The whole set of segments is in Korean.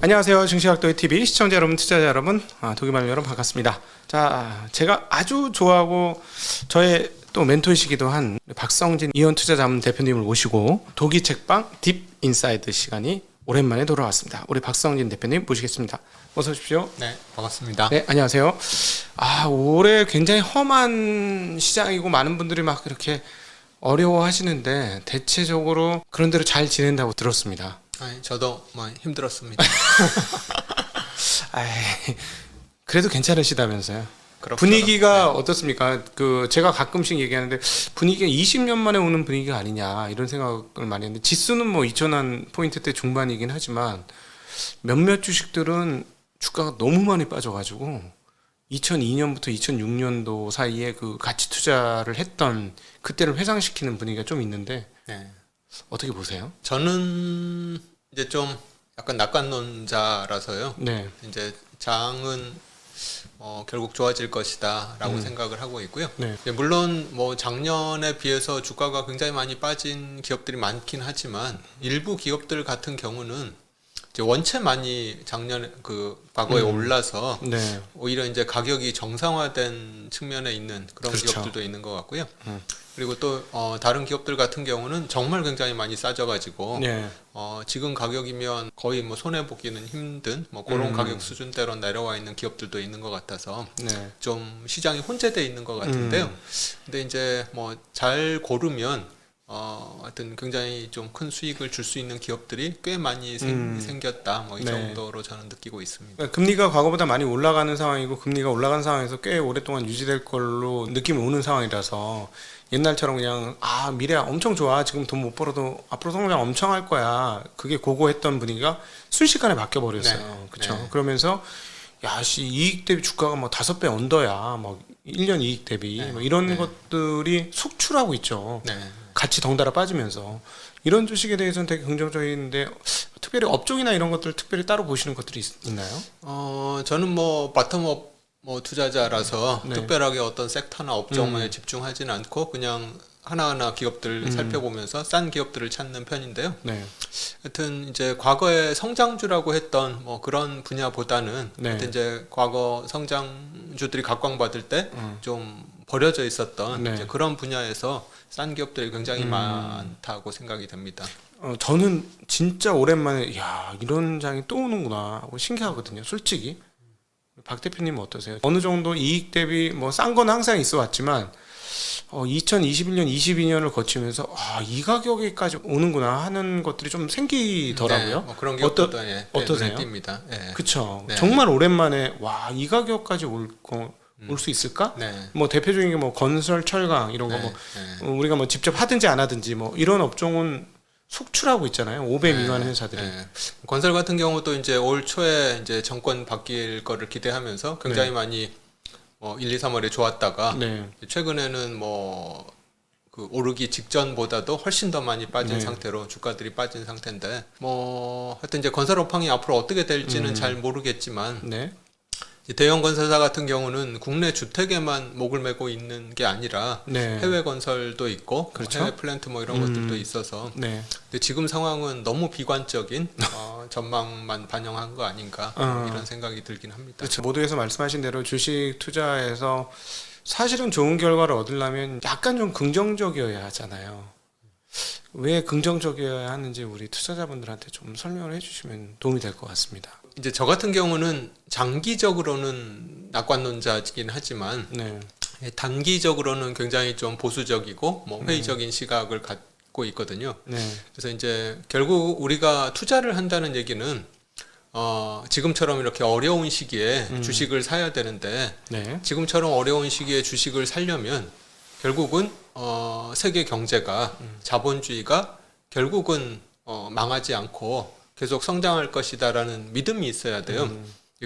안녕하세요. 증시학도의 TV 시청자 여러분, 투자자 여러분, 도기말 여러분 반갑습니다. 자, 제가 아주 좋아하고 저의 또 멘토이시기도 한 박성진 이원투자자문 대표님을 모시고 도기 책방 딥 인사이드 시간이 오랜만에 돌아왔습니다. 우리 박성진 대표님 모시겠습니다. 어서 오십시오. 네, 반갑습니다. 네, 안녕하세요. 올해 굉장히 험한 시장이고 많은 분들이 막 이렇게 어려워하시는데 대체적으로 그런 대로 잘 지낸다고 들었습니다. 저도 많이 힘들었습니다. 그래도 괜찮으시다면서요? 그렇죠. 분위기가 어떻습니까? 제가 가끔씩 얘기하는데 분위기가 20년 만에 오는 분위기가 아니냐 이런 생각을 많이 했는데 지수는 뭐 2,000원 포인트대 중반이긴 하지만 몇몇 주식들은 주가가 너무 많이 빠져가지고 2002년부터 2006년도 사이에 그 가치 투자를 했던 그때를 회상시키는 분위기가 좀 있는데 네. 어떻게 보세요? 저는 이제 좀 약간 낙관론자라서요. 네. 이제 장은 결국 좋아질 것이다라고 생각을 하고 있고요. 네. 물론 뭐 작년에 비해서 주가가 굉장히 많이 빠진 기업들이 많긴 하지만 일부 기업들 같은 경우는 이제 원체 많이 작년에 과거에 올라서 네. 오히려 이제 가격이 정상화된 측면에 있는 그런 그렇죠. 기업들도 있는 것 같고요. 그리고 또 다른 기업들 같은 경우는 정말 굉장히 많이 싸져가지고 네. 지금 가격이면 거의 뭐 손해 보기는 힘든 뭐 그런 가격 수준대로 내려와 있는 기업들도 있는 것 같아서 네. 좀 시장이 혼재돼 있는 것 같은데요. 근데 이제 뭐 잘 고르면 하여튼 굉장히 좀 큰 수익을 줄 수 있는 기업들이 꽤 많이 생겼다. 뭐 이 네. 정도로 저는 느끼고 있습니다. 그러니까 금리가 과거보다 많이 올라가는 상황이고 금리가 올라간 상황에서 꽤 오랫동안 유지될 걸로 느낌이 오는 상황이라서 옛날처럼 그냥 미래 엄청 좋아 지금 돈 못 벌어도 앞으로 성장 엄청 할 거야 그게 고고했던 분위기가 순식간에 바뀌어 버렸어요. 네. 그렇죠. 네. 그러면서 이익 대비 주가가 뭐 5배 언더야 뭐 1년 이익 대비 네. 뭐 이런 네. 것들이 속출하고 있죠. 네. 같이 덩달아 빠지면서 이런 주식에 대해서는 되게 긍정적인데 특별히 업종이나 이런 것들 특별히 따로 보시는 것들이 있나요? 저는 뭐 바텀업 뭐 투자자라서 네. 특별하게 어떤 섹터나 업종에 집중하지는 않고 그냥 하나하나 기업들 살펴보면서 싼 기업들을 찾는 편인데요. 네. 하여튼 이제 과거에 성장주라고 했던 뭐 그런 분야보다는 네. 하여튼 이제 과거 성장주들이 각광받을 때 좀 버려져 있었던 네. 이제 그런 분야에서 싼 기업들이 굉장히 많다고 생각이 됩니다. 저는 진짜 오랜만에 이런 장이 또 오는구나 하고 신기하거든요. 솔직히 박 대표님은 어떠세요? 어느 정도 이익 대비 뭐 싼 건 항상 있어 왔지만 2021년, 22년을 거치면서 이 가격에까지 오는구나 하는 것들이 좀 생기더라고요. 네, 뭐 그런 기업들도 어떠세요? 띕니다. 네. 그렇죠. 네. 정말 오랜만에 이 가격까지 올 수 있을까? 네. 뭐 대표적인 게 뭐 건설, 철강 이런 거 네. 뭐 우리가 뭐 직접 하든지 안 하든지 뭐 이런 업종은 속출하고 있잖아요. 5배 미만 회사들이. 네. 건설 같은 경우도 이제 올 초에 이제 정권 바뀔 거를 기대하면서 굉장히 많이 1, 2, 3월에 좋았다가 네. 최근에는 뭐 오르기 직전보다도 훨씬 더 많이 빠진 네. 상태로 주가들이 빠진 상태인데 뭐 하여튼 이제 건설 업황이 앞으로 어떻게 될지는 잘 모르겠지만 네. 대형 건설사 같은 경우는 국내 주택에만 목을 메고 있는 게 아니라 네. 해외 건설도 있고 그렇죠. 해외 플랜트 뭐 이런 것들도 있어서 네. 근데 지금 상황은 너무 비관적인 전망만 반영한 거 아닌가 이런 생각이 들긴 합니다. 그렇죠. 모두에서 말씀하신 대로 주식 투자에서 사실은 좋은 결과를 얻으려면 약간 좀 긍정적이어야 하잖아요. 왜 긍정적이어야 하는지 우리 투자자분들한테 좀 설명을 해주시면 도움이 될 것 같습니다. 이제 저 같은 경우는 장기적으로는 낙관론자이긴 하지만 네. 단기적으로는 굉장히 좀 보수적이고 뭐 회의적인 시각을 갖고 있거든요. 네. 그래서 이제 결국 우리가 투자를 한다는 얘기는 지금처럼 이렇게 어려운 시기에 주식을 사야 되는데 네. 지금처럼 어려운 시기에 주식을 사려면 결국은 세계 경제가 자본주의가 결국은 망하지 않고 계속 성장할 것이다라는 믿음이 있어야 돼요.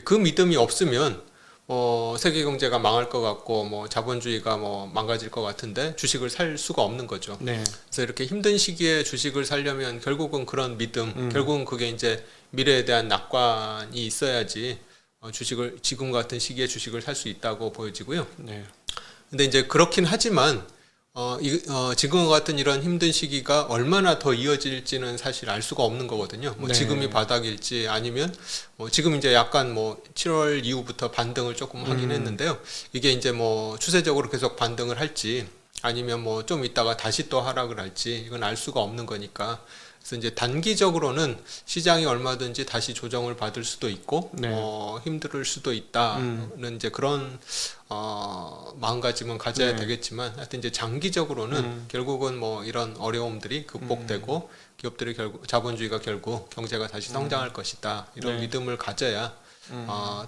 그 믿음이 없으면 세계 경제가 망할 것 같고 뭐 자본주의가 뭐 망가질 것 같은데 주식을 살 수가 없는 거죠. 네. 그래서 이렇게 힘든 시기에 주식을 사려면 결국은 그런 믿음, 결국은 그게 이제 미래에 대한 낙관이 있어야지 지금 같은 시기에 주식을 살 수 있다고 보여지고요. 네. 근데 이제 그렇긴 하지만 지금과 같은 이런 힘든 시기가 얼마나 더 이어질지는 사실 알 수가 없는 거거든요. 뭐 네. 지금이 바닥일지 아니면 뭐 지금 이제 약간 뭐 7월 이후부터 반등을 조금 하긴 했는데요. 이게 이제 뭐 추세적으로 계속 반등을 할지 아니면 뭐 좀 있다가 다시 또 하락을 할지 이건 알 수가 없는 거니까. 그래서 이제 단기적으로는 시장이 얼마든지 다시 조정을 받을 수도 있고 네. 힘들 수도 있다는 이제 그런 마음가짐은 가져야 네. 되겠지만 하여튼 이제 장기적으로는 결국은 뭐 이런 어려움들이 극복되고 기업들이 결국 자본주의가 결국 경제가 다시 성장할 것이다 이런 네. 믿음을 가져야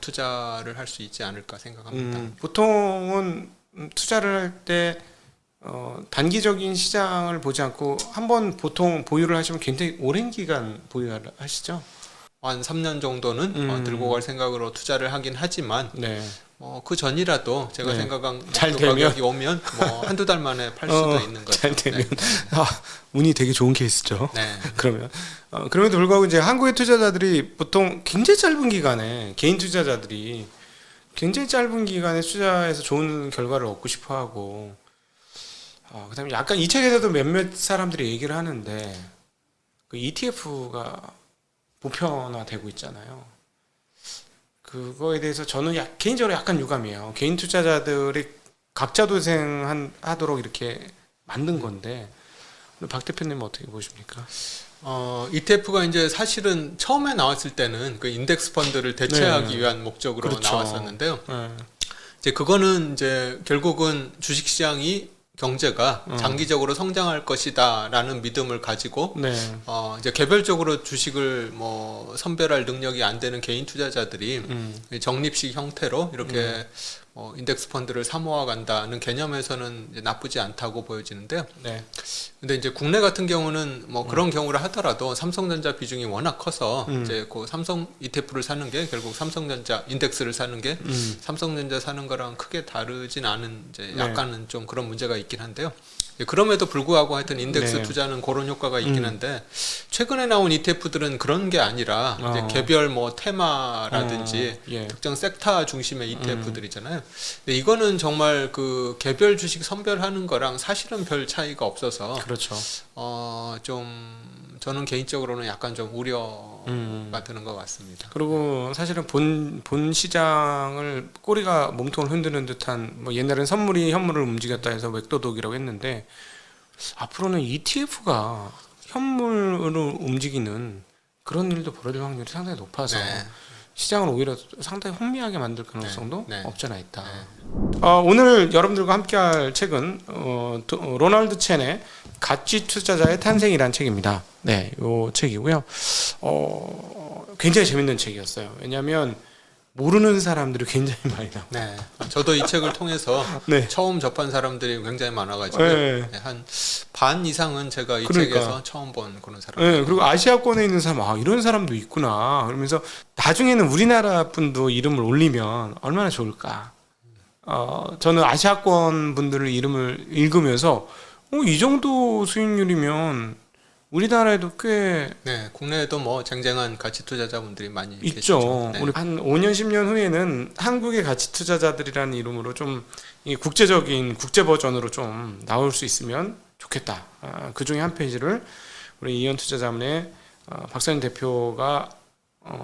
투자를 할 수 있지 않을까 생각합니다. 보통은 투자를 할 때 단기적인 시장을 보지 않고 한번 보통 보유를 하시면 굉장히 오랜 기간 보유를 하시죠. 한 3년 정도는 들고 갈 생각으로 투자를 하긴 하지만 네. 그 전이라도 제가 네. 생각한 잘 목표 되면? 가격이 오면 뭐 한두 달 만에 팔 수도 있는 거죠. 잘 되면 네. 운이 되게 좋은 케이스죠. 네. 그러면 그럼에도 불구하고 이제 한국의 투자자들이 보통 굉장히 짧은 기간에 개인 투자자들이 굉장히 짧은 기간에 투자해서 좋은 결과를 얻고 싶어하고 그다음에 약간 이 책에서도 몇몇 사람들이 얘기를 하는데 그 ETF가 보편화되고 있잖아요. 그거에 대해서 저는 개인적으로 약간 유감이에요. 개인 투자자들이 각자 도생하도록 이렇게 만든 건데 박 대표님은 어떻게 보십니까? ETF가 이제 사실은 처음에 나왔을 때는 그 인덱스 펀드를 대체하기 네. 위한 목적으로 그렇죠. 나왔었는데요. 네. 이제 그거는 이제 결국은 주식시장이 경제가 장기적으로 성장할 것이다라는 믿음을 가지고 네. 이제 개별적으로 주식을 뭐 선별할 능력이 안 되는 개인 투자자들이 적립식 형태로 이렇게 인덱스 펀드를 사모아 간다는 개념에서는 이제 나쁘지 않다고 보여지는데요. 네. 근데 이제 국내 같은 경우는 뭐 그런 경우를 하더라도 삼성전자 비중이 워낙 커서 이제 그 삼성 ETF를 사는 게 결국 삼성전자 인덱스를 사는 게 삼성전자 사는 거랑 크게 다르진 않은 이제 네. 약간은 좀 그런 문제가 있긴 한데요. 그럼에도 불구하고 하여튼 인덱스 네. 투자는 그런 효과가 있긴 한데 최근에 나온 ETF들은 그런 게 아니라 이제 개별 뭐 테마라든지 예. 특정 섹터 중심의 ETF들이잖아요. 근데 이거는 정말 그 개별 주식 선별하는 거랑 사실은 별 차이가 없어서 그렇죠. 좀 저는 개인적으로는 약간 좀 우려가 드는 것 같습니다. 그리고 사실은 본 시장을 꼬리가 몸통을 흔드는 듯한 뭐 옛날엔 선물이 현물을 움직였다 해서 맥도독이라고 했는데 앞으로는 ETF가 현물을 움직이는 그런 일도 벌어질 확률이 상당히 높아서 네. 시장을 오히려 상당히 혼미하게 만들 가능성도 네. 네. 없지 않아 있다. 네. 오늘 여러분들과 함께할 책은 로널드 첸의 가치 투자자의 탄생이라는 책입니다. 네, 이 책이고요. 굉장히 재밌는 책이었어요. 왜냐하면 모르는 사람들이 굉장히 많이 나와요. 네. 저도 이 책을 통해서 네. 처음 접한 사람들이 굉장히 많아가지고 네. 한 반 이상은 제가 이 그러니까. 책에서 처음 본 그런 사람. 네, 그리고 아시아권에 있는 사람, 이런 사람도 있구나. 그러면서 나중에는 우리나라 분도 이름을 올리면 얼마나 좋을까. 저는 아시아권 분들을 이름을 읽으면서 이 정도 수익률이면 우리나라에도 꽤 네, 국내에도 뭐 쟁쟁한 가치 투자자분들이 많이 있죠. 계시죠. 네. 우리 한 5년, 10년 후에는 한국의 가치 투자자들이라는 이름으로 좀 이 국제적인 국제 버전으로 좀 나올 수 있으면 좋겠다. 그 중에 한 페이지를 우리 이현 투자자문의 박사님 대표가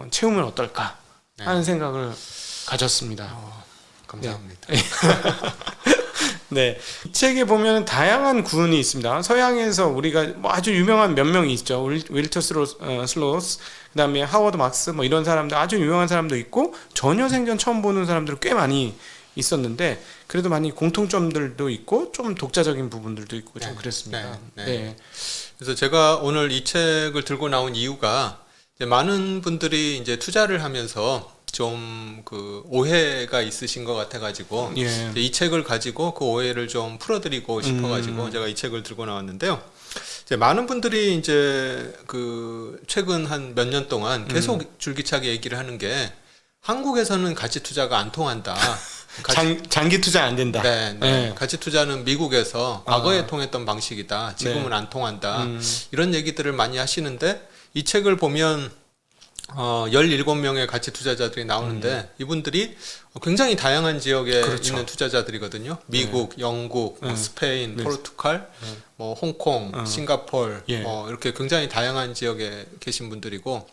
채우면 어떨까 하는 생각을 가졌습니다. 감사합니다. 네, 이 책에 보면 다양한 구은이 있습니다. 서양에서 우리가 뭐 아주 유명한 몇 명이 있죠. 윌터 슬로스, 그다음에 하워드 막스 뭐 이런 사람들 아주 유명한 사람도 있고 전혀 생전 처음 보는 사람들 꽤 많이 있었는데 그래도 많이 공통점들도 있고 좀 독자적인 부분들도 있고 좀 그랬습니다. 네. 그래서 제가 오늘 이 책을 들고 나온 이유가 이제 많은 분들이 이제 투자를 하면서 좀 그 오해가 있으신 것 같아가지고 예. 이 책을 가지고 그 오해를 좀 풀어드리고 싶어가지고 제가 이 책을 들고 나왔는데요. 이제 많은 분들이 이제 그 최근 한 몇 년 동안 계속 줄기차게 얘기를 하는 게 한국에서는 가치 투자가 안 통한다. 장기 투자 안 된다. 네, 네. 네. 가치 투자는 미국에서 과거에 통했던 방식이다. 지금은 안 통한다. 이런 얘기들을 많이 하시는데 이 책을 보면 17명의 가치 투자자들이 나오는데 이분들이 굉장히 다양한 지역에 그렇죠. 있는 투자자들이거든요. 미국, 영국, 뭐 스페인, 네. 포르투갈, 뭐 홍콩, 싱가포르, 예. 이렇게 굉장히 다양한 지역에 계신 분들이고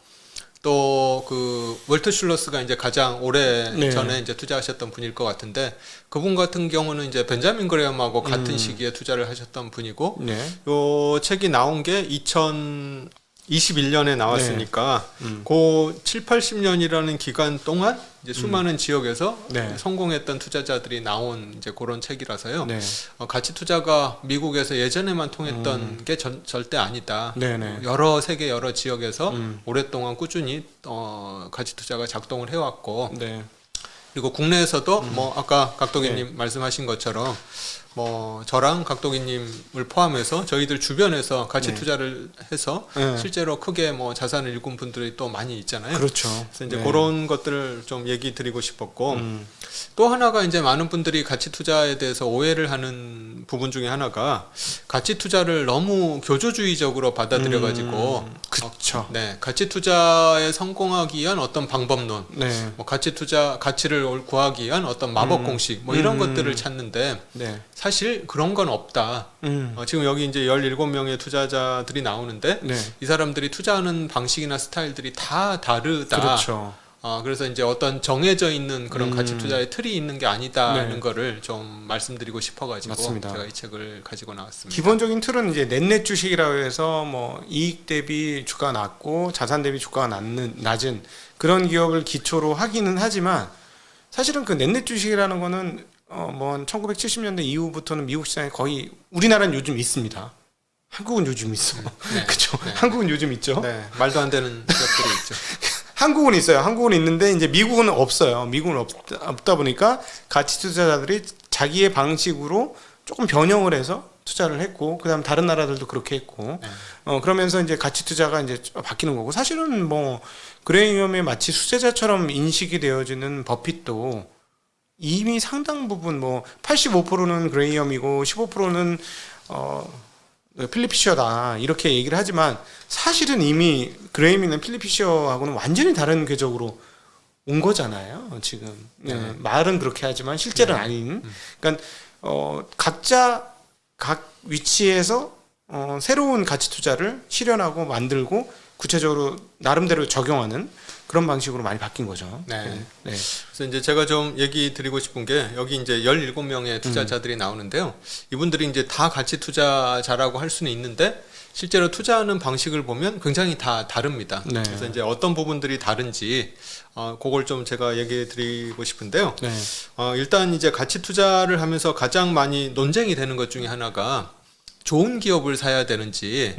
또 그 월트 슐러스가 이제 가장 오래 네. 전에 이제 투자하셨던 분일 것 같은데 그분 같은 경우는 이제 벤자민 그레엄하고 같은 시기에 투자를 하셨던 분이고 네. 요 책이 나온 게 2021년에 나왔으니까 그 7, 80년이라는 기간 동안 이제 수많은 지역에서 네. 성공했던 투자자들이 나온 이제 그런 책이라서요. 네. 가치 투자가 미국에서 예전에만 통했던 게 절대 아니다. 네네. 세계 여러 지역에서 오랫동안 꾸준히 가치 투자가 작동을 해왔고 네. 그리고 국내에서도 뭐 아까 각도기님 말씀하신 것처럼 뭐 저랑 각도기님을 포함해서 저희들 주변에서 가치 네. 투자를 해서 네. 실제로 크게 뭐 자산을 일군 분들이 또 많이 있잖아요. 그렇죠. 그래서 이제 네. 그런 것들을 좀 얘기 드리고 싶었고 또 하나가 이제 많은 분들이 가치 투자에 대해서 오해를 하는 부분 중에 하나가 가치 투자를 너무 교조주의적으로 받아들여 가지고 그렇죠. 네, 가치 투자에 성공하기 위한 어떤 방법론, 네. 뭐 가치를 구하기 위한 어떤 마법 공식, 뭐 이런 것들을 찾는데 네. 사실 그런 건 없다. 지금 여기 이제 17명의 투자자들이 나오는데 네. 이 사람들이 투자하는 방식이나 스타일들이 다 다르다. 그렇죠. 그래서 이제 어떤 정해져 있는 그런 가치 투자의 틀이 있는 게 아니다는 네. 거를 좀 말씀드리고 싶어가지고 맞습니다. 제가 이 책을 가지고 나왔습니다. 기본적인 틀은 이제 넷넷 주식이라고 해서 뭐 이익 대비 주가가 낮고 자산 대비 주가가 낮은 그런 기업을 기초로 하기는 하지만 사실은 그 넷넷 주식이라는 거는 뭐 1970년대 이후부터는 미국 시장에 거의 우리나라는 요즘 있습니다. 한국은 요즘 있어. 네. 그렇죠. 네. 한국은 요즘 있죠. 네, 말도 안 되는 기업들이 있죠. 한국은 있어요. 한국은 있는데 이제 미국은 없어요. 미국은 없다 보니까 가치 투자자들이 자기의 방식으로 조금 변형을 해서 투자를 했고, 그다음 다른 나라들도 그렇게 했고, 그러면서 이제 가치 투자가 이제 바뀌는 거고, 사실은 뭐 그레이엄의 마치 수제자처럼 인식이 되어지는 버핏도 이미 상당 부분 뭐 85%는 그레이엄이고 15%는 필립 피셔다 이렇게 얘기를 하지만 사실은 이미 그레이엄이나 필립 피셔하고는 완전히 다른 궤적으로 온 거잖아요. 지금 말은 그렇게 하지만 실제는 아닌. 그러니까 각자 각 위치에서 새로운 가치 투자를 실현하고 만들고 구체적으로 나름대로 적용하는 그런 방식으로 많이 바뀐 거죠. 네. 네. 그래서 이제 제가 좀 얘기 드리고 싶은 게 여기 이제 17명의 투자자들이 나오는데요. 이분들이 이제 다 가치 투자자라고 할 수는 있는데 실제로 투자하는 방식을 보면 굉장히 다 다릅니다. 네. 그래서 이제 어떤 부분들이 다른지 그걸 좀 제가 얘기해 드리고 싶은데요. 네. 일단 이제 가치 투자를 하면서 가장 많이 논쟁이 되는 것 중에 하나가 좋은 기업을 사야 되는지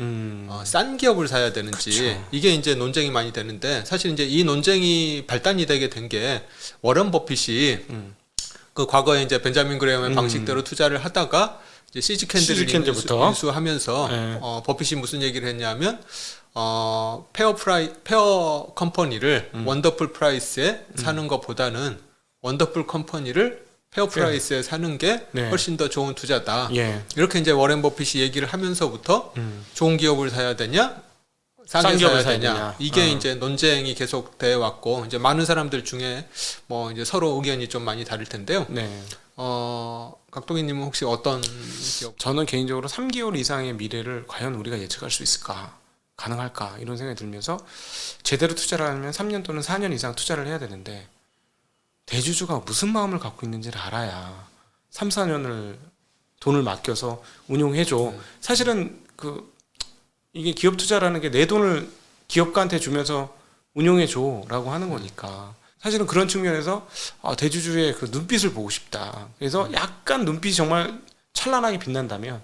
싼 기업을 사야 되는지 그쵸. 이게 이제 논쟁이 많이 되는데 사실 이제 이 논쟁이 발단이 되게 된 게 워런 버핏이 그 과거에 이제 벤자민 그레엄의 방식대로 투자를 하다가 이제 시즈 캔들을 시즈캔들부터. 인수하면서 네. 버핏이 무슨 얘기를 했냐면 페어 컴퍼니를 원더풀 프라이스에 사는 것보다는 원더풀 컴퍼니를 페어 프라이스에 사는 게 네. 훨씬 더 좋은 투자다. 예. 이렇게 이제 워렌 버핏이 얘기를 하면서부터 좋은 기업을 사야 되냐, 싼 싸게 기업을 사야 사야 되냐. 되냐. 이게 이제 논쟁이 계속돼 왔고 이제 많은 사람들 중에 뭐 이제 서로 의견이 좀 많이 다를 텐데요. 네. 각동희님은 혹시 어떤 기업? 저는 개인적으로 3개월 이상의 미래를 과연 우리가 예측할 수 있을까? 가능할까? 이런 생각이 들면서 제대로 투자를 하면 3년 또는 4년 이상 투자를 해야 되는데 대주주가 무슨 마음을 갖고 있는지를 알아야 3, 4년을 돈을 맡겨서 운용해줘. 사실은 이게 기업 투자라는 게 내 돈을 기업가한테 주면서 운용해줘라고 하는 거니까 사실은 그런 측면에서 대주주의 그 눈빛을 보고 싶다. 그래서 약간 눈빛이 정말 찬란하게 빛난다면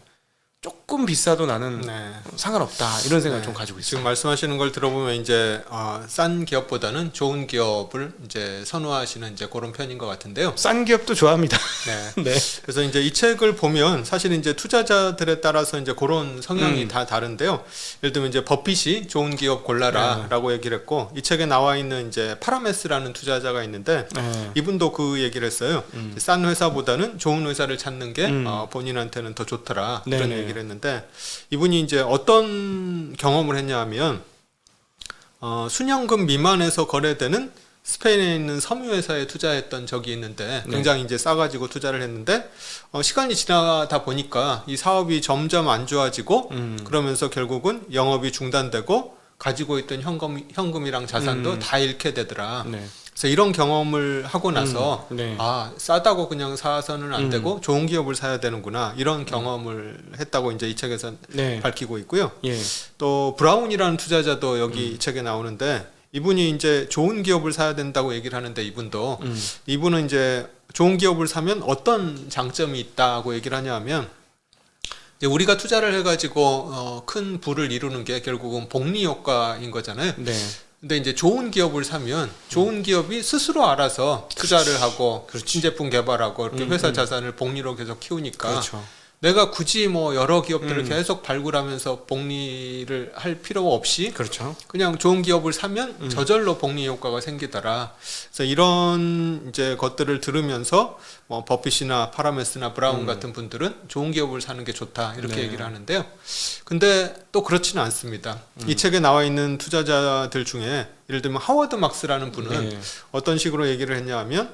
조금 비싸도 나는 네. 상관없다 이런 생각을 네. 좀 가지고 있어요. 지금 말씀하시는 걸 들어보면 이제 싼 기업보다는 좋은 기업을 이제 선호하시는 이제 그런 편인 것 같은데요. 싼 기업도 좋아합니다. 네. 네. 그래서 이제 이 책을 보면 사실 이제 투자자들에 따라서 이제 그런 성향이 다 다른데요. 예를 들면 이제 버핏이 좋은 기업 골라라라고 얘기를 했고 이 책에 나와 있는 이제 파라메스라는 투자자가 있는데 이분도 그 얘기를 했어요. 싼 회사보다는 좋은 회사를 찾는 게 본인한테는 더 좋더라 그런 네네. 얘기를 했는데 이분이 이제 어떤 경험을 했냐면 순현금 미만에서 거래되는 스페인에 있는 섬유회사에 투자했던 적이 있는데 굉장히 이제 싸가지고 투자를 했는데 시간이 지나다 보니까 이 사업이 점점 안 좋아지고 그러면서 결국은 영업이 중단되고 가지고 있던 현금이랑 자산도 다 잃게 되더라. 네. 그래서 이런 경험을 하고 나서 네. 아 싸다고 그냥 사서는 안 되고 좋은 기업을 사야 되는구나 이런 경험을 했다고 이제 이 책에서 네. 밝히고 있고요. 예. 또 브라운이라는 투자자도 여기 이 책에 나오는데 이분이 이제 좋은 기업을 사야 된다고 얘기를 하는데 이분은 이제 좋은 기업을 사면 어떤 장점이 있다고 얘기를 하냐면 이제 우리가 투자를 해가지고 큰 부를 이루는 게 결국은 복리 효과인 거잖아요. 네. 근데 이제 좋은 기업을 사면 좋은 기업이 스스로 알아서 투자를 하고 신제품 개발하고 이렇게 회사 자산을 복리로 계속 키우니까 그렇죠. 내가 굳이 뭐 여러 기업들을 계속 발굴하면서 복리를 할 필요 없이 그렇죠. 그냥 좋은 기업을 사면 저절로 복리 효과가 생기더라. 그래서 이런 이제 것들을 들으면서 뭐 버핏이나 파라메스나 브라운 같은 분들은 좋은 기업을 사는 게 좋다 이렇게 네. 얘기를 하는데요. 근데 또 그렇지는 않습니다. 이 책에 나와 있는 투자자들 중에 예를 들면 하워드 막스라는 분은 네. 어떤 식으로 얘기를 했냐 하면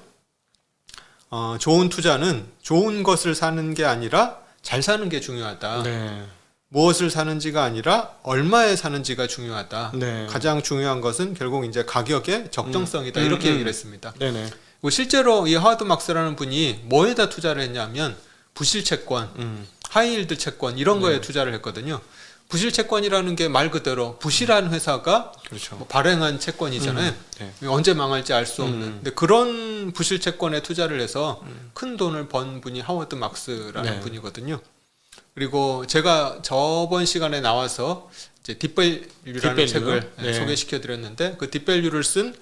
좋은 투자는 좋은 것을 사는 게 아니라 잘 사는 게 중요하다. 네. 무엇을 사는지가 아니라 얼마에 사는지가 중요하다. 네. 가장 중요한 것은 결국 이제 가격의 적정성이다. 이렇게 얘기를 했습니다. 네네. 그리고 실제로 이 하워드 막스라는 분이 뭐에다 투자를 했냐면 부실 채권, 하이힐드 채권 이런 거에 투자를 했거든요. 부실 채권이라는 게 말 그대로 부실한 회사가 그렇죠. 뭐 발행한 채권이잖아요. 네. 언제 망할지 알 수 없는. 근데 그런 부실 채권에 투자를 해서 큰 돈을 번 분이 하워드 막스라는 네. 분이거든요. 그리고 제가 저번 시간에 나와서 이제 딥밸류라는 딥밸류? 책을 네. 소개시켜 드렸는데 그 딥밸류를 쓴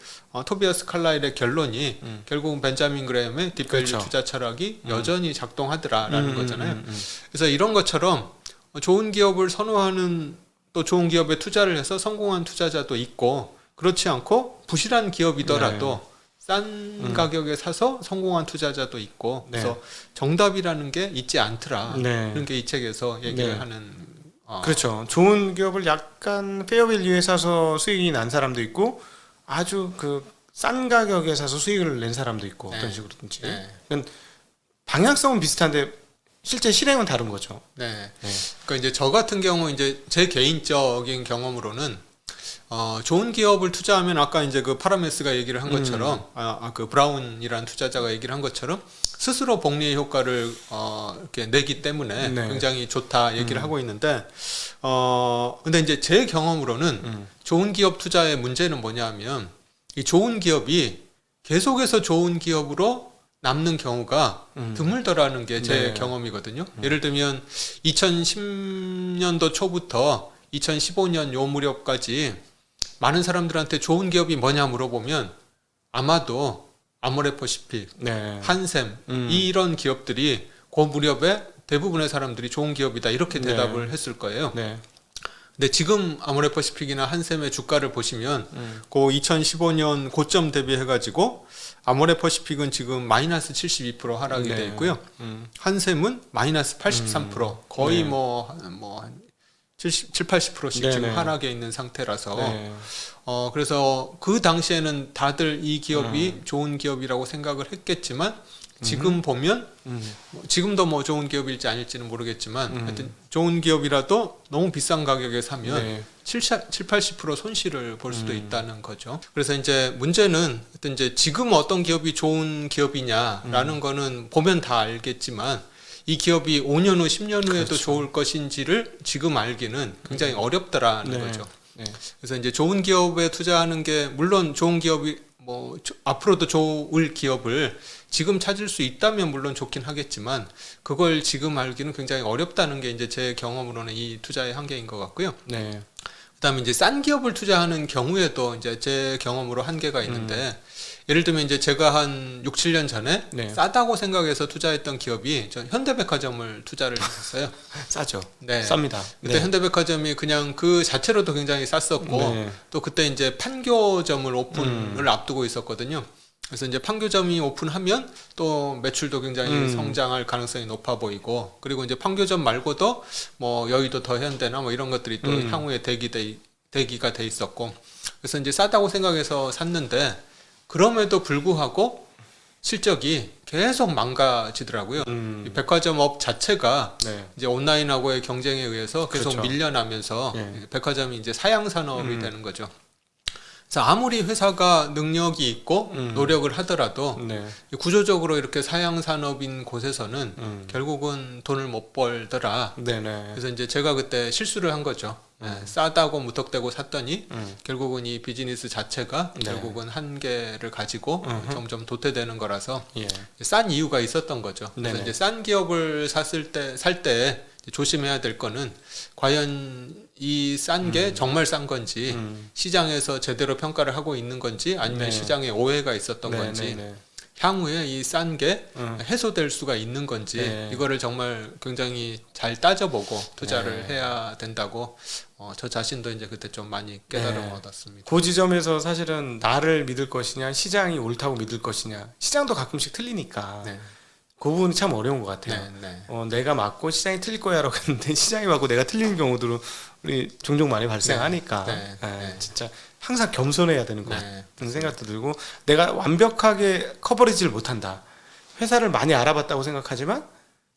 토비아스 칼라일의 결론이 결국은 벤자민 그레엄의 딥밸류 그렇죠. 투자 철학이 여전히 작동하더라라는 거잖아요. 그래서 이런 것처럼 좋은 기업을 선호하는 또 좋은 기업에 투자를 해서 성공한 투자자도 있고 그렇지 않고 부실한 기업이더라도 싼 가격에 사서 성공한 투자자도 있고 네. 그래서 정답이라는 게 있지 않더라. 네. 이런 게 이 책에서 얘기를 네. 하는 그렇죠. 좋은 기업을 약간 페어밸류에 사서 수익이 난 사람도 있고 아주 그 싼 가격에 사서 수익을 낸 사람도 있고 네. 어떤 식으로든지. 네. 그러니까 방향성은 비슷한데 실제 실행은 다른 거죠. 네. 네. 그러니까 이제 저 같은 경우 이제 제 개인적인 경험으로는 좋은 기업을 투자하면 아까 이제 그 파라메스가 얘기를 한 것처럼 그 브라운이라는 투자자가 얘기를 한 것처럼 스스로 복리의 효과를 이렇게 내기 때문에 네. 굉장히 좋다 얘기를 하고 있는데 근데 이제 제 경험으로는 좋은 기업 투자의 문제는 뭐냐면 이 좋은 기업이 계속해서 좋은 기업으로 남는 경우가 드물더라는 게 제 네. 경험이거든요. 예를 들면 2010년도 초부터 2015년 요 무렵까지 많은 사람들한테 좋은 기업이 뭐냐 물어보면 아마도 아모레퍼시픽, 네. 한샘 이런 기업들이 그 무렵에 대부분의 사람들이 좋은 기업이다 이렇게 네. 대답을 했을 거예요. 네. 근데 지금 아모레퍼시픽이나 한샘의 주가를 보시면 그 2015년 고점 대비해가지고 아모레퍼시픽은 지금 마이너스 72% 하락이 네. 돼 있고요. 한샘은 마이너스 83% 거의 네. 뭐 70, 80%씩 네네. 지금 하락에 있는 상태라서 네. 그래서 그 당시에는 다들 이 기업이 좋은 기업이라고 생각을 했겠지만 지금 보면 지금도 뭐 좋은 기업일지 아닐지는 모르겠지만 하여튼 좋은 기업이라도 너무 비싼 가격에 사면 네. 80% 손실을 볼 수도 있다는 거죠. 그래서 이제 문제는 하여튼 이제 지금 어떤 기업이 좋은 기업이냐라는 거는 보면 다 알겠지만 이 기업이 5년 후, 10년 후에도 그렇죠. 좋을 것인지를 지금 알기는 굉장히 어렵더라는 네. 거죠. 네. 그래서 이제 좋은 기업에 투자하는 게 물론 좋은 기업이 뭐 앞으로도 좋을 기업을 지금 찾을 수 있다면 물론 좋긴 하겠지만 그걸 지금 알기는 굉장히 어렵다는 게 이제 제 경험으로는 이 투자의 한계인 것 같고요. 네. 그다음에 이제 싼 기업을 투자하는 경우에도 이제 제 경험으로 한계가 있는데 예를 들면 이제 제가 한 6, 7년 전에 네. 싸다고 생각해서 투자했던 기업이 전 현대백화점을 투자를 했었어요. 싸죠. 네. 쌉니다. 그때 현대백화점이 그냥 그 자체로도 굉장히 쌌었고 네. 또 그때 이제 판교점을 오픈을 앞두고 있었거든요. 그래서 이제 판교점이 오픈하면 또 매출도 굉장히 성장할 가능성이 높아 보이고 그리고 이제 판교점 말고도 뭐 여의도 더현대나 뭐 이런 것들이 또 향후에 대기가 돼 있었고 그래서 이제 싸다고 생각해서 샀는데 그럼에도 불구하고 실적이 계속 망가지더라고요. 이 백화점 업 자체가 네. 이제 온라인하고의 경쟁에 의해서 계속 그렇죠. 밀려나면서 예. 백화점이 이제 사양 산업이 되는 거죠. 그래서 아무리 회사가 능력이 있고 노력을 하더라도 네. 구조적으로 이렇게 사양 산업인 곳에서는 결국은 돈을 못 벌더라. 네네. 그래서 이제 제가 그때 실수를 한 거죠. 예, 싸다고 무턱대고 샀더니 결국은 이 비즈니스 자체가 네. 결국은 한계를 가지고 점점 도태되는 거라서 예. 싼 이유가 있었던 거죠. 그래서 네네. 이제 싼 기업을 살 때 조심해야 될 거는 과연 이 싼 게 정말 싼 건지 시장에서 제대로 평가를 하고 있는 건지 아니면 네. 시장에 오해가 있었던 네, 건지 네, 네. 향후에 이 싼 게 해소될 수가 있는 건지 네. 이거를 정말 굉장히 잘 따져보고 투자를 네. 해야 된다고 저 자신도 이제 그때 좀 많이 깨달음을 네. 얻었습니다. 그 지점에서 사실은 나를 믿을 것이냐 시장이 옳다고 믿을 것이냐 시장도 가끔씩 틀리니까 네. 그 부분이 참 어려운 것 같아요. 네. 내가 맞고 시장이 틀릴 거야라고 했는데 시장이 맞고 내가 틀리는 경우들은 우리 종종 많이 발생하니까 네. 진짜 항상 겸손해야 되는 것 네. 같은 생각도 들고 내가 완벽하게 커버리지를 못한다. 회사를 많이 알아봤다고 생각하지만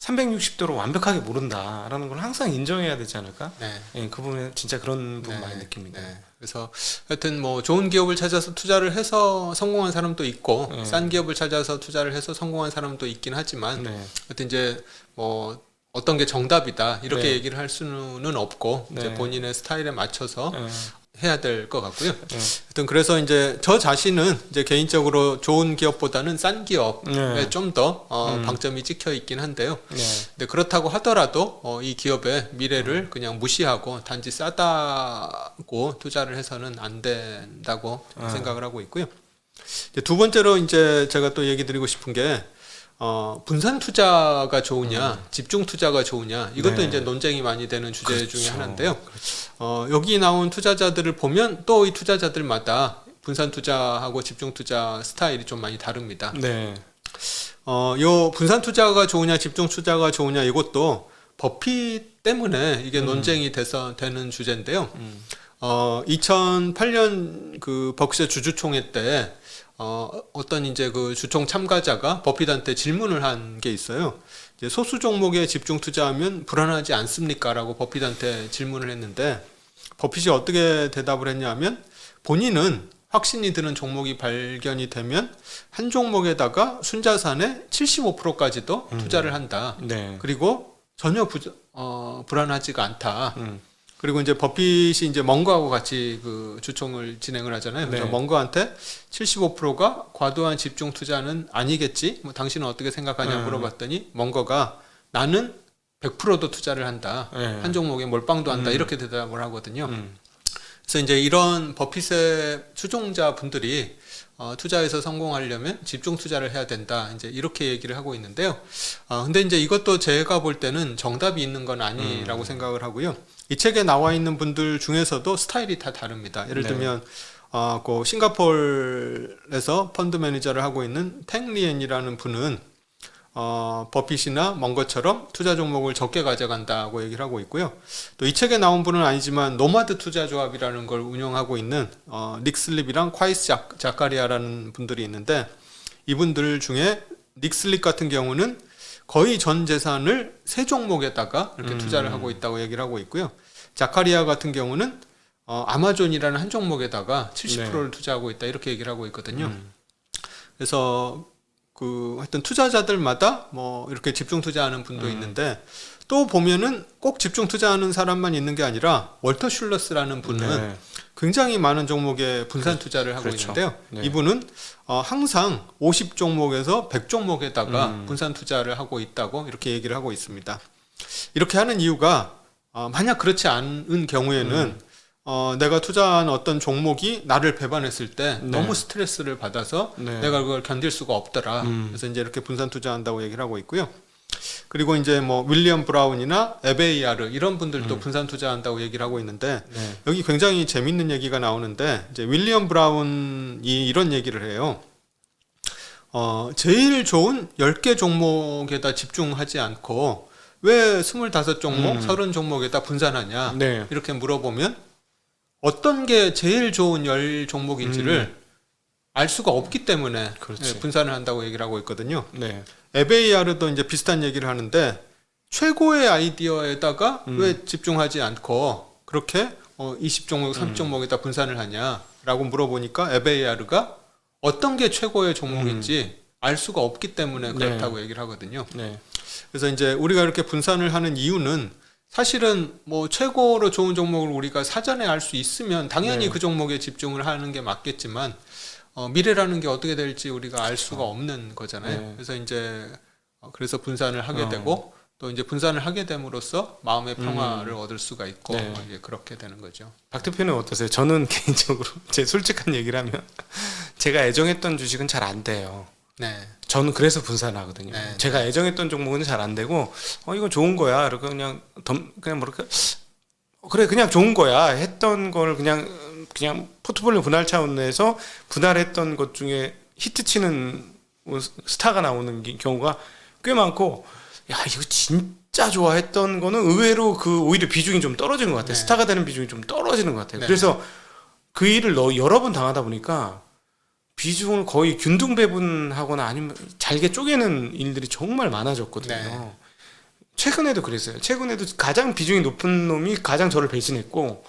360도로 완벽하게 모른다라는 걸 항상 인정해야 되지 않을까? 네. 예, 그 부분에 진짜 그런 부분 네. 많이 느낍니다. 네. 그래서 하여튼 뭐 좋은 기업을 찾아서 투자를 해서 성공한 사람도 있고 싼 기업을 찾아서 투자를 해서 성공한 사람도 있긴 하지만 네. 하여튼 이제 뭐 어떤 게 정답이다 이렇게 네. 얘기를 할 수는 없고 네. 이제 본인의 스타일에 맞춰서 예, 해야 될 것 같고요. 예. 하여튼 그래서 이제 저 자신은 이제 개인적으로 좋은 기업보다는 싼 기업에 네. 좀 더 방점이 찍혀 있긴 한데요. 네. 근데 그렇다고 하더라도 이 기업의 미래를 그냥 무시하고 단지 싸다고 투자를 해서는 안 된다고 생각을 하고 있고요. 이제 두 번째로 이제 제가 또 얘기 드리고 싶은 게 분산 투자가 좋으냐, 집중 투자가 좋으냐, 이것도 네. 이제 논쟁이 많이 되는 주제 그렇죠. 중에 하나인데요. 여기 나온 투자자들을 보면 또 이 투자자들마다 분산 투자하고 집중 투자 스타일이 좀 많이 다릅니다. 네. 요 분산 투자가 좋으냐, 집중 투자가 좋으냐, 이것도 버핏 때문에 이게 논쟁이 돼서 되는 주제인데요. 2008년 그 버크셔 주주총회 때 어떤 이제 그 주총 참가자가 버핏한테 질문을 한 게 있어요. 이제 소수 종목에 집중 투자하면 불안하지 않습니까?라고 버핏한테 질문을 했는데 버핏이 어떻게 대답을 했냐면 본인은 확신이 드는 종목이 발견이 되면 한 종목에다가 순자산의 75%까지도 투자를 한다. 네. 그리고 전혀 불안하지가 않다. 음. 그리고 이제 버핏이 이제 멍거하고 같이 그 주총을 진행을 하잖아요. 그래서 네. 멍거한테 75%가 과도한 집중 투자는 아니겠지? 뭐 당신은 어떻게 생각하냐 물어봤더니 멍거가 나는 100%도 투자를 한다. 네. 한 종목에 몰빵도 한다. 이렇게 대답을 하거든요. 음. 그래서 이제 이런 버핏의 추종자 분들이 투자에서 성공하려면 집중 투자를 해야 된다. 이제 이렇게 얘기를 하고 있는데요. 근데 이제 이것도 제가 볼 때는 정답이 있는 건 아니라고 생각을 하고요. 이 책에 나와 있는 분들 중에서도 스타일이 다 다릅니다. 예를 네. 들면 그 싱가포르에서 펀드 매니저를 하고 있는 탱 리엔이라는 분은 버핏이나 멍거처럼 투자 종목을 적게 가져간다고 얘기를 하고 있고요. 또 이 책에 나온 분은 아니지만 노마드 투자 조합이라는 걸 운영하고 있는 닉 슬립이랑 콰이스 자카리아라는 분들이 있는데 이분들 중에 닉 슬립 같은 경우는 거의 전 재산을 세 종목에다가 이렇게 투자를 하고 있다고 얘기를 하고 있고요. 자카리아 같은 경우는 아마존이라는 한 종목에다가 70%를 투자하고 있다 이렇게 얘기를 하고 있거든요. 그래서 하여튼 투자자들마다 뭐 이렇게 집중 투자하는 분도 있는데 또 보면은 꼭 집중 투자하는 사람만 있는 게 아니라 월터 슐러스라는 분은 네. 굉장히 많은 종목에 분산 투자를 하고 그렇죠. 있는데요. 네. 이분은 항상 50종목에서 100종목에다가 분산 투자를 하고 있다고 이렇게 얘기를 하고 있습니다. 이렇게 하는 이유가 만약 그렇지 않은 경우에는 내가 투자한 어떤 종목이 나를 배반했을 때 네. 너무 스트레스를 받아서 네. 내가 그걸 견딜 수가 없더라. 그래서 이제 이렇게 분산 투자한다고 얘기를 하고 있고요. 그리고 이제 뭐 윌리엄 브라운이나 에베이아르 이런 분들도 분산 투자한다고 얘기를 하고 있는데 네. 여기 굉장히 재밌는 얘기가 나오는데 이제 윌리엄 브라운이 이런 얘기를 해요. 제일 좋은 10개 종목에다 집중하지 않고 왜 25종목, 30종목에다 분산하냐 네. 이렇게 물어보면 어떤 게 제일 좋은 10종목인지를 알 수가 없기 때문에 그렇지. 예, 분산을 한다고 얘기를 하고 있거든요. 네. 에베이아르도 이제 비슷한 얘기를 하는데 최고의 아이디어에다가 왜 집중하지 않고 그렇게 20종목, 30종목에다 분산을 하냐라고 물어보니까 에베이아르가 어떤 게 최고의 종목인지 알 수가 없기 때문에 그렇다고 얘기를 하거든요. 네. 그래서 이제 우리가 이렇게 분산을 하는 이유는 사실은 뭐 최고로 좋은 종목을 우리가 사전에 알 수 있으면 당연히 네. 그 종목에 집중을 하는 게 맞겠지만 미래라는 게 어떻게 될지 우리가 알 수가 없는 거잖아요. 네. 그래서 이제 그래서 분산을 하게 되고 또 이제 분산을 하게 됨으로써 마음의 평화를 얻을 수가 있고 네. 이제 그렇게 되는 거죠. 박 대표는 어떠세요? 저는 개인적으로 제 솔직한 얘기를 하면 제가 애정했던 주식은 잘 안 돼요. 네. 저는 그래서 분산하거든요. 네. 제가 애정했던 종목은 잘 안 되고 이거 좋은 거야. 이렇게 그냥 뭐랄까 그래 그냥 좋은 거야 했던 걸 그냥 포트폴리오 분할 차원에서 분할했던 것 중에 히트치는 스타가 나오는 경우가 꽤 많고 야 이거 진짜 좋아했던 거는 의외로 오히려 비중이 좀 떨어지는 것 같아요. 네. 스타가 되는 비중이 좀 떨어지는 것 같아요. 네. 그래서 그 일을 여러 번 당하다 보니까 비중을 거의 균등 배분하거나 아니면 잘게 쪼개는 일들이 정말 많아졌거든요. 네. 최근에도 그랬어요. 최근에도 가장 비중이 높은 놈이 가장 저를 배신했고,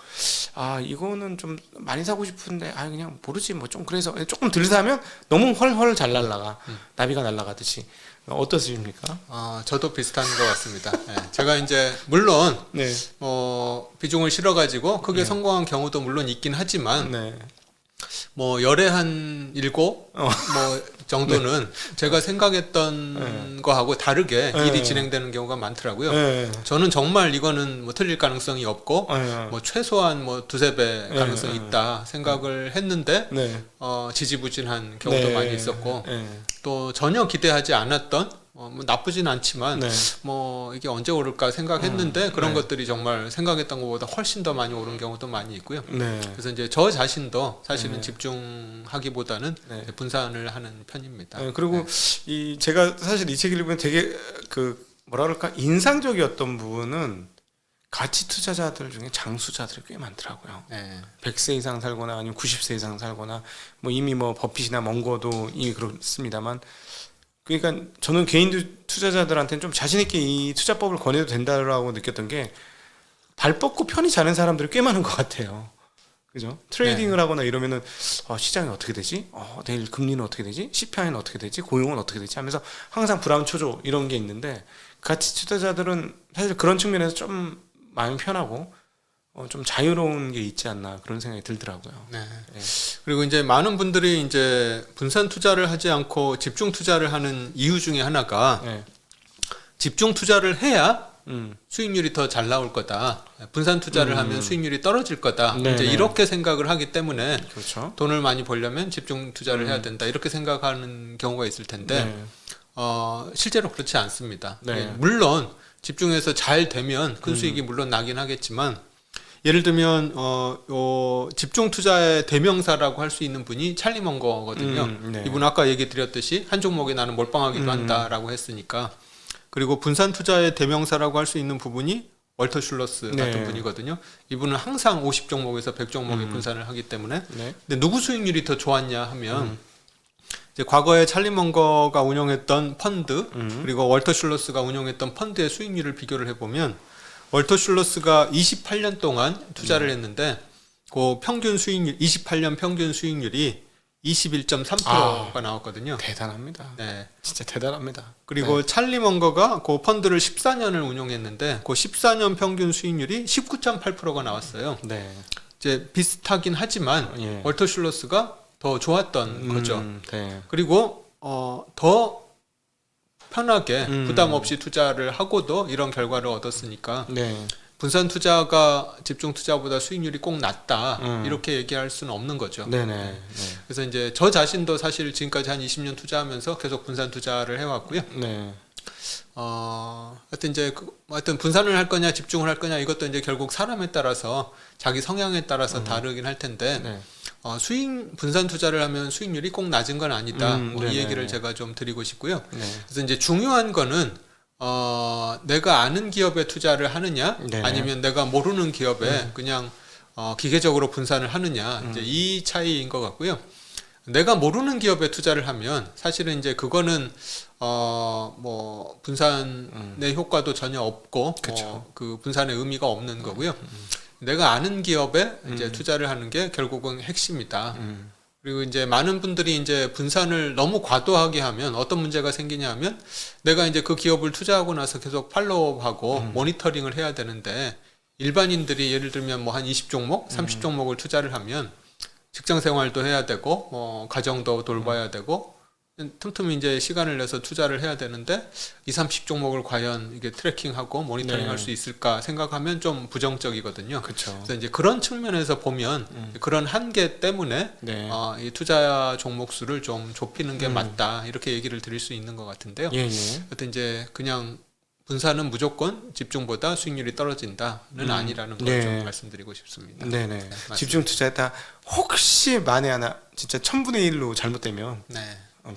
이거는 좀 많이 사고 싶은데, 그냥 모르지, 뭐 좀 그래서 조금 덜 사면 너무 헐헐 잘 날라가. 나비가 날라가듯이. 어떠십니까? 저도 비슷한 것 같습니다. 네. 제가 이제 물론 네. 비중을 실어가지고 크게 성공한 경우도 물론 있긴 하지만 네. 뭐 열에 한 7, 뭐 정도는 제가 생각했던 거하고 다르게 일이 진행되는 경우가 많더라고요. 네. 저는 정말 이거는 뭐 틀릴 가능성이 없고 뭐 최소한 뭐 2-3배 가능성이 있다 생각을 했는데 네. 지지부진한 경우도 네. 많이 있었고 네. 또 전혀 기대하지 않았던 뭐 나쁘진 않지만 네. 뭐 이게 언제 오를까 생각했는데 그런 네. 것들이 정말 생각했던 것보다 훨씬 더 많이 오른 경우도 많이 있고요. 네. 그래서 이제 저 자신도 사실은 집중하기보다는 네. 분산을 하는 편입니다. 네, 그리고 제가 사실 이 책 읽으면 되게 뭐라 그럴까 인상적이었던 부분은 가치 투자자들 중에 장수자들이 꽤 많더라고요. 네. 100세 이상 살거나 아니면 90세 이상 살거나 뭐 이미 뭐 버핏이나 멍거도 이미 그렇습니다만 그러니까 저는 개인 투자자들한테는 좀 자신 있게 이 투자법을 권해도 된다라고 느꼈던 게 발 뻗고 편히 자는 사람들이 꽤 많은 것 같아요. 그죠? 트레이딩을 하거나 이러면은 시장이 어떻게 되지? 내일 금리는 어떻게 되지? CPI는 어떻게 되지? 고용은 어떻게 되지? 하면서 항상 불안 초조 이런 게 있는데 가치 투자자들은 사실 그런 측면에서 좀 마음이 편하고 좀 자유로운 게 있지 않나 그런 생각이 들더라고요. 네. 네. 그리고 이제 많은 분들이 이제 분산 투자를 하지 않고 집중 투자를 하는 이유 중에 하나가 네. 집중 투자를 해야 음. 수익률이 더 잘 나올 거다. 분산 투자를 하면 수익률이 떨어질 거다. 네네. 이제 이렇게 생각을 하기 때문에 그렇죠. 돈을 많이 벌려면 집중 투자를 해야 된다. 이렇게 생각하는 경우가 있을 텐데 네. 실제로 그렇지 않습니다. 네. 예, 물론 집중해서 잘 되면 큰 수익이 물론 나긴 하겠지만 예를 들면 집중 투자의 대명사라고 할 수 있는 분이 찰리 먼거거든요. 네. 이분 아까 얘기 드렸듯이 한 종목에 나는 몰빵하기도 한다라고 했으니까 그리고 분산 투자의 대명사라고 할 수 있는 부분이 월터 슐러스 같은 네. 분이거든요. 이분은 항상 50종목에서 100종목에 분산을 하기 때문에 네. 근데 누구 수익률이 더 좋았냐 하면 이제 과거에 찰리 먼거가 운영했던 펀드 그리고 월터 슐러스가 운영했던 펀드의 수익률을 비교를 해보면 월터 슐러스가 28년 동안 투자를 했는데 그 평균 수익률 28년 평균 수익률이 21.3%가 나왔거든요. 대단합니다. 네. 진짜 대단합니다. 그리고 찰리 먼거가 그 펀드를 14년을 운용했는데 그 14년 평균 수익률이 19.8%가 나왔어요. 네. 이제 비슷하긴 하지만 예. 월터 슐러스가 더 좋았던 거죠. 네. 그리고 더 편하게 부담 없이 투자를 하고도 이런 결과를 얻었으니까 네. 분산 투자가 집중 투자보다 수익률이 꼭 낮다 이렇게 얘기할 수는 없는 거죠. 네네. 네. 그래서 이제 저 자신도 사실 지금까지 한 20년 투자하면서 계속 분산 투자를 해왔고요. 네. 하여튼 이제 하여튼 분산을 할 거냐 집중을 할 거냐 이것도 이제 결국 사람에 따라서 자기 성향에 따라서 다르긴 할 텐데 네. 분산 투자를 하면 수익률이 꼭 낮은 건 아니다. 뭐 이 네네. 얘기를 제가 좀 드리고 싶고요. 네. 그래서 이제 중요한 거는 내가 아는 기업에 투자를 하느냐 네네. 아니면 내가 모르는 기업에 그냥 기계적으로 분산을 하느냐 이제 이 차이인 것 같고요. 내가 모르는 기업에 투자를 하면 사실은 이제 그거는 뭐 분산의 효과도 전혀 없고 그 분산의 의미가 없는 거고요. 내가 아는 기업에 이제 투자를 하는 게 결국은 핵심이다. 그리고 이제 많은 분들이 이제 분산을 너무 과도하게 하면 어떤 문제가 생기냐 하면 내가 이제 그 기업을 투자하고 나서 계속 팔로우하고 모니터링을 해야 되는데 일반인들이 예를 들면 뭐 한 20종목, 30종목을 투자를 하면 직장 생활도 해야 되고 뭐 가정도 돌봐야 되고 틈틈이 이제 시간을 내서 투자를 해야 되는데 30종목을 과연 이게 트래킹하고 모니터링할 수 있을까 생각하면 좀 부정적이거든요. 그렇죠. 그래서 이제 그런 측면에서 보면 그런 한계 때문에 이 투자 종목 수를 좀 좁히는 게 맞다 이렇게 얘기를 드릴 수 있는 것 같은데요. 하여튼 이제 그냥 분산은 무조건 집중보다 수익률이 떨어진다는 아니라는 걸 좀 말씀드리고 싶습니다. 네네. 맞습니다. 집중 투자했다 혹시 만에 하나 진짜 1000분의 1로 잘못되면 네.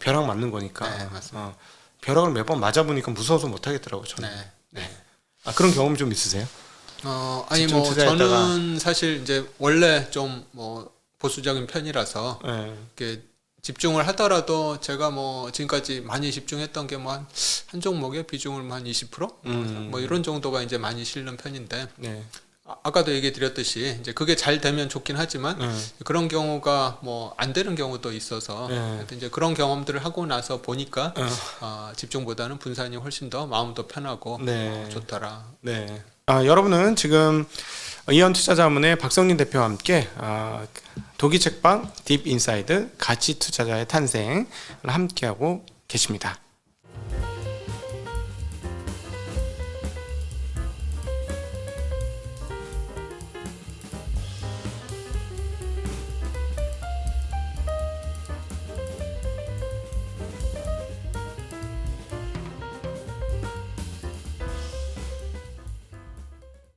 벼락 맞는 거니까. 네, 맞습니다. 벼락을 몇 번 맞아보니까 무서워서 못 하겠더라고요. 저는. 네. 그런 경험 좀 있으세요? 아니 집중 뭐 투자했다가. 저는 사실 이제 원래 좀 뭐 보수적인 편이라서 네. 이렇게 집중을 하더라도 제가 뭐 지금까지 많이 집중했던 게 뭐 한 종목의 비중을 뭐 한 20%? 뭐 이런 정도가 이제 많이 실는 편인데 네. 아까도 얘기 드렸듯이 이제 그게 잘 되면 좋긴 하지만 그런 경우가 뭐 안 되는 경우도 있어서 하여튼 이제 그런 경험들을 하고 나서 보니까 집중보다는 분산이 훨씬 더 마음도 편하고 좋더라. 네. 여러분은 지금 이현 투자자문의 박성린 대표와 함께 도기 책방 딥 인사이드 가치 투자자의 탄생을 함께하고 계십니다.